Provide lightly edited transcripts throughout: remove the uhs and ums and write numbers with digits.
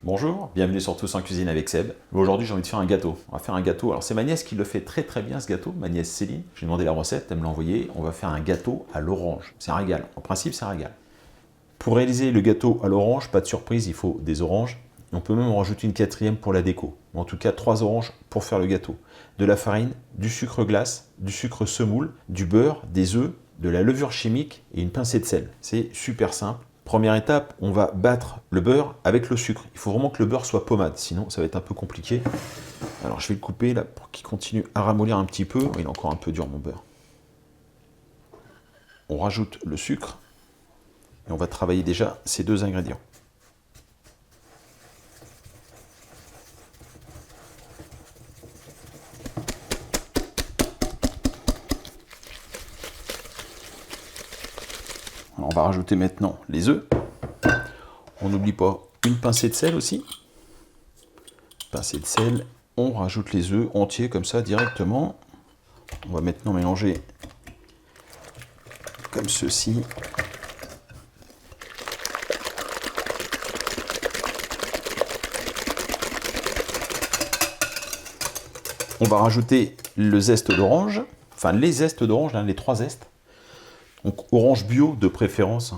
Bonjour, bienvenue sur Tous en Cuisine avec Seb. Aujourd'hui j'ai envie de faire un gâteau. On va faire un gâteau, alors c'est ma nièce qui le fait très bien ce gâteau, ma nièce Céline. J'ai demandé la recette, elle me l'a envoyé. On va faire un gâteau à l'orange. C'est un régal, en principe c'est un régal. Pour réaliser le gâteau à l'orange, pas de surprise, il faut des oranges. On peut même en rajouter une quatrième pour la déco. En tout cas 3 oranges pour faire le gâteau. De la farine, du sucre glace, du sucre semoule, du beurre, des œufs, de la levure chimique et une pincée de sel. C'est super simple. Première étape, on va battre le beurre avec le sucre. Il faut vraiment que le beurre soit pommade, sinon ça va être un peu compliqué. Alors je vais le couper là pour qu'il continue à ramollir un petit peu. Il est encore un peu dur mon beurre. On rajoute le sucre et on va travailler déjà ces deux ingrédients. Alors, on va rajouter maintenant les œufs. On n'oublie pas une pincée de sel aussi. Pincée de sel. On rajoute les œufs entiers comme ça directement. On va maintenant mélanger comme ceci. On va rajouter le zeste d'orange, enfin les zestes d'orange, les 3 zestes. Donc orange bio de préférence.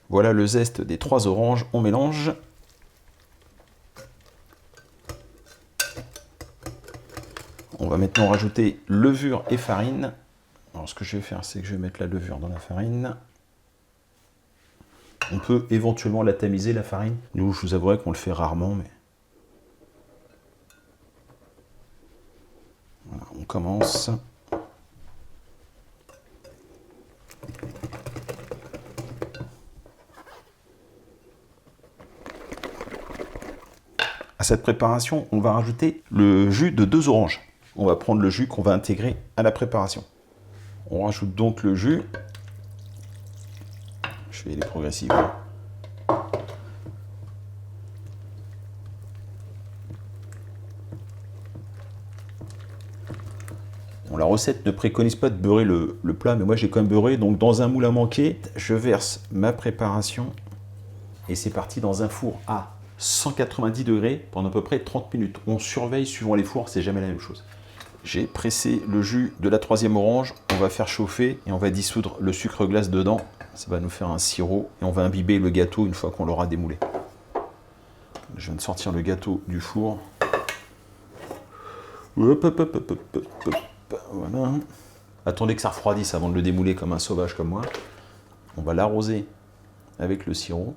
Voilà le zeste des 3 oranges, on mélange. On va maintenant rajouter levure et farine. Alors ce que je vais faire, c'est que je vais mettre la levure dans la farine. On peut éventuellement la tamiser, la farine. Nous, je vous avouerai qu'on le fait rarement, mais... Voilà, on commence. À cette préparation, on va rajouter le jus de 2 oranges. On va prendre le jus qu'on va intégrer à la préparation. On rajoute donc le jus. Je vais y aller progressivement. Bon, la recette ne préconise pas de beurrer le plat, mais moi j'ai quand même beurré. Donc dans un moule à manquer, je verse ma préparation. Et c'est parti dans un four à 190 degrés pendant à peu près 30 minutes. On surveille suivant les fours, c'est jamais la même chose. J'ai pressé le jus de la 3e orange, on va faire chauffer et on va dissoudre le sucre glace dedans. Ça va nous faire un sirop et on va imbiber le gâteau une fois qu'on l'aura démoulé. Je viens de sortir le gâteau du four. Hop, hop, hop, hop, hop, hop. Voilà. Attendez que ça refroidisse avant de le démouler comme un sauvage comme moi. On va l'arroser avec le sirop.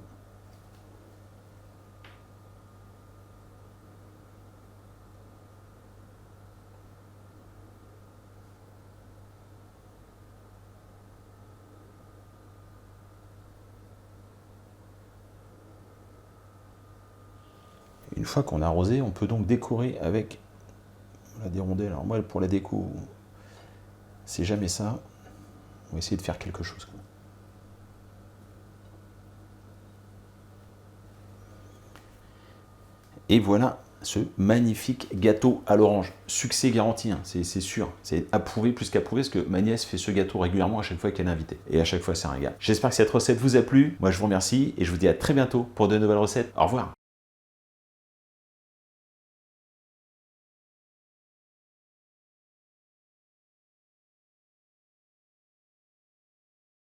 Une fois qu'on a arrosé, on peut donc décorer avec des rondelles. Alors moi, pour la déco, c'est jamais ça. On va essayer de faire quelque chose. Et voilà ce magnifique gâteau à l'orange. Succès garanti, hein, c'est sûr. C'est approuvé plus qu'approuvé parce que ma nièce fait ce gâteau régulièrement à chaque fois qu'elle est invitée. Et à chaque fois, c'est un régal. J'espère que cette recette vous a plu. Moi, je vous remercie et je vous dis à très bientôt pour de nouvelles recettes. Au revoir.